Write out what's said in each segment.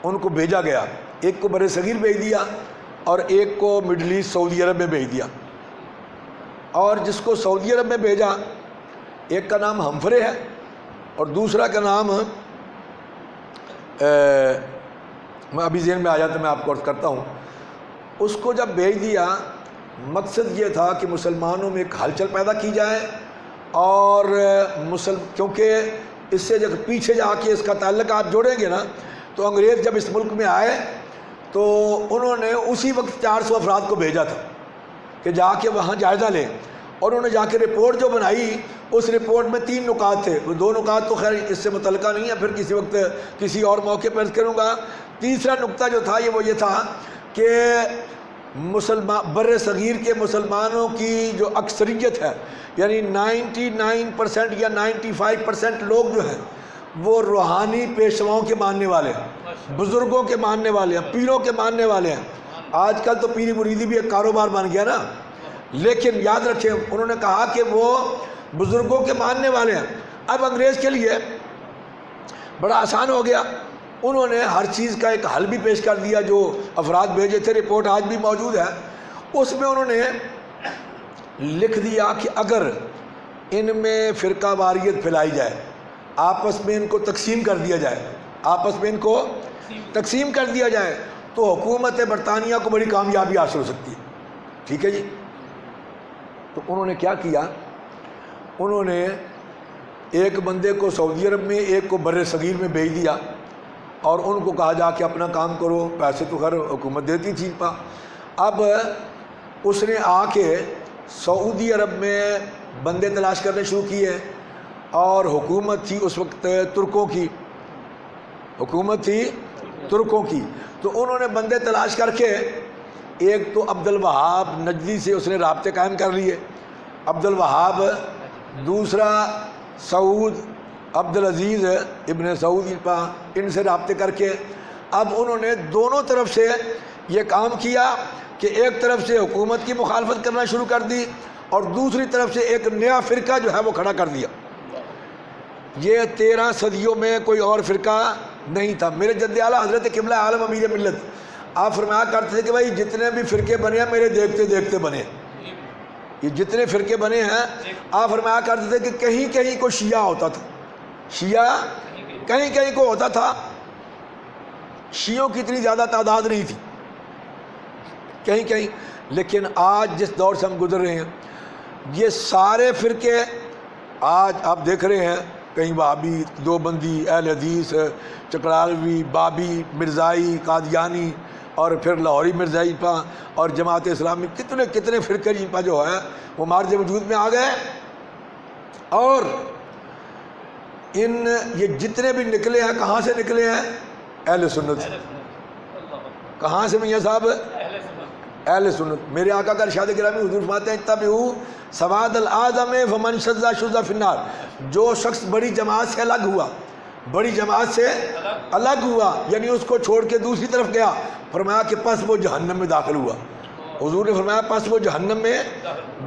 ان کو بھیجا گیا، ایک کو بر صغیر بھیج دیا اور ایک کو مڈل ایسٹ سعودی عرب میں بھیج دیا۔ اور جس کو سعودی عرب میں بھیجا، ایک کا نام ہمفرے ہے اور دوسرا کا نام میں ابھی ذہن میں آ جاتا، میں آپ کو عرض کرتا ہوں۔ اس کو جب بھیج دیا، مقصد یہ تھا کہ مسلمانوں میں ایک ہلچل پیدا کی جائے، اور کیونکہ اس سے جب پیچھے جا کے اس کا تعلق آپ جوڑیں گے نا، تو انگریز جب اس ملک میں آئے تو انہوں نے اسی وقت 400 افراد کو بھیجا تھا کہ جا کے وہاں جائزہ لیں، اور انہوں نے جا کے رپورٹ جو بنائی، اس رپورٹ میں 3 نکات تھے۔ وہ 2 نکات تو خیر اس سے متعلقہ نہیں ہے، پھر کسی وقت کسی اور موقع پر عرض کروں گا۔ تیسرا نقطہ جو تھا وہ یہ تھا کہ بر صغیر کے مسلمانوں کی جو اکثریت ہے، یعنی 99% یا 95% لوگ جو ہیں وہ روحانی پیشواؤں کے ماننے والے ہیں، بزرگوں کے ماننے والے ہیں، پیروں کے ماننے والے ہیں۔ آج کل تو پیری مریدی بھی ایک کاروبار بن گیا نا، لیکن یاد رکھیں انہوں نے کہا کہ وہ بزرگوں کے ماننے والے ہیں۔ اب انگریز کے لیے بڑا آسان ہو گیا، انہوں نے ہر چیز کا ایک حل بھی پیش کر دیا۔ جو افراد بھیجے تھے، رپورٹ آج بھی موجود ہے، اس میں انہوں نے لکھ دیا کہ اگر ان میں فرقہ واریت پھیلائی جائے، آپس میں ان کو تقسیم کر دیا جائے، آپس میں ان کو تقسیم کر دیا جائے، تو حکومت برطانیہ کو بڑی کامیابی حاصل ہو سکتی ہے۔ ٹھیک ہے جی۔ تو انہوں نے کیا کیا، انہوں نے ایک بندے کو سعودی عرب میں، ایک کو بر صغیر میں بھیج دیا، اور ان کو کہا جا کے اپنا کام کرو، پیسے تو خیر حکومت دیتی تھی۔ اب اس نے آ کے سعودی عرب میں بندے تلاش کرنے شروع کیے، اور حکومت تھی اس وقت ترکوں کی، حکومت تھی ترکوں کی۔ تو انہوں نے بندے تلاش کر کے، ایک تو عبد الوہاب نجدی سے اس نے رابطے قائم کر لیے، عبد الوہاب، دوسرا سعود عبد العزیز ابن سعود، ان سے رابطے کر کے اب انہوں نے دونوں طرف سے یہ کام کیا کہ ایک طرف سے حکومت کی مخالفت کرنا شروع کر دی، اور دوسری طرف سے ایک نیا فرقہ جو ہے وہ کھڑا کر دیا۔ یہ 13 صدیوں میں کوئی اور فرقہ نہیں تھا۔ میرے جد اعلیٰ حضرت قبلہ عالم امیر ملت آپ فرمایا کرتے تھے کہ بھائی جتنے بھی فرقے بنے ہیں میرے دیکھتے دیکھتے بنے، یہ جتنے فرقے بنے ہیں، آپ فرمایا کرتے تھے کہ کہیں کہیں کو شیعہ ہوتا تھا، شیعہ کہیں کہیں کو ہوتا تھا، شیعوں کی اتنی زیادہ تعداد نہیں تھی کہیں کہیں۔ لیکن آج جس دور سے ہم گزر رہے ہیں، یہ سارے فرقے آج آپ دیکھ رہے ہیں، کہیں وہابی، دیوبندی، اہل حدیث، چکرالوی، بابی، مرزائی، قادیانی، اور پھر لاہوری مرزائی پا، اور جماعت اسلامی، کتنے کتنے فرقے جن پا جو ہے وہ مارج وجود میں آ گئے۔ اور یہ جتنے بھی نکلے ہیں، کہاں سے نکلے ہیں؟ اہل سنت سے۔ کہاں سے میاں صاحب؟ اہل سنت۔ میرے آقا کا ارشاد گرامی حضور فرماتے ہیں اتبعوا سواد الاعظم فمن شذ شذ فی النار۔ جو شخص بڑی جماعت سے الگ ہوا، بڑی جماعت سے الگ ہوا، یعنی اس کو چھوڑ کے دوسری طرف گیا، فرمایا کہ پس وہ جہنم میں داخل ہوا۔ حضور نے فرمایا پس وہ جہنم میں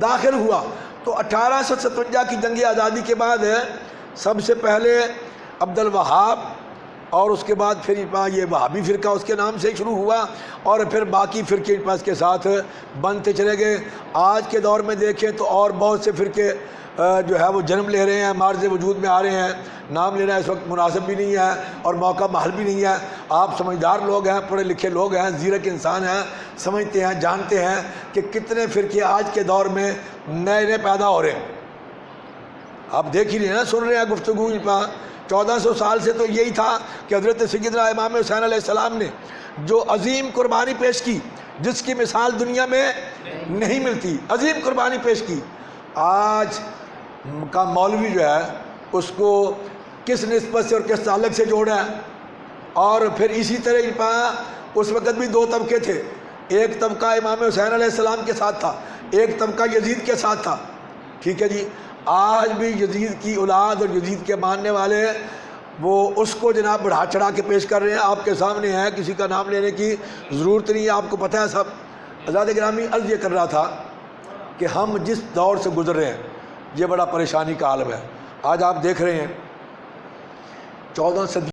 داخل ہوا۔ تو 1857 کی جنگ آزادی کے بعد سب سے پہلے عبد الوہاب، اور اس کے بعد پھر یہ وہابی فرقہ اس کے نام سے شروع ہوا، اور پھر باقی فرقے اس کے ساتھ بنتے چلے گئے۔ آج کے دور میں دیکھیں تو اور بہت سے فرقے جو ہے وہ جنم لے رہے ہیں، مارز وجود میں آ رہے ہیں۔ نام لینا اس وقت مناسب بھی نہیں ہے اور موقع محل بھی نہیں ہے۔ آپ سمجھدار لوگ ہیں، پڑھے لکھے لوگ ہیں، زیرک انسان ہیں، سمجھتے ہیں، جانتے ہیں کہ کتنے فرقے آج کے دور میں نئے نئے پیدا ہو رہے ہیں۔ آپ دیکھ ہی رہے ہیں، سن رہے ہیں گفتگو۔ 1400 سال سے تو یہی تھا کہ حضرت سیدنا امام حسین علیہ السلام نے جو عظیم قربانی پیش کی، جس کی مثال دنیا میں نہیں ملتی، عظیم قربانی پیش کی۔ آج کا مولوی جو ہے اس کو کس نسبت سے اور کس تعلق سے جوڑا ہے؟ اور پھر اسی طرح اس وقت بھی 2 طبقے تھے، ایک طبقہ امام حسین علیہ السلام کے ساتھ تھا، ایک طبقہ یزید کے ساتھ تھا۔ ٹھیک ہے جی۔ آج بھی یزید کی اولاد اور یزید کے ماننے والے وہ اس کو جناب بڑھا چڑھا کے پیش کر رہے ہیں، آپ کے سامنے ہے، کسی کا نام لینے کی ضرورت نہیں ہے، آپ کو پتہ ہے سب۔ حضرت گرامی عرض یہ کر رہا تھا کہ ہم جس دور سے گزر رہے ہیں یہ بڑا پریشانی کا عالم ہے۔ آج آپ دیکھ رہے ہیں 14 صدی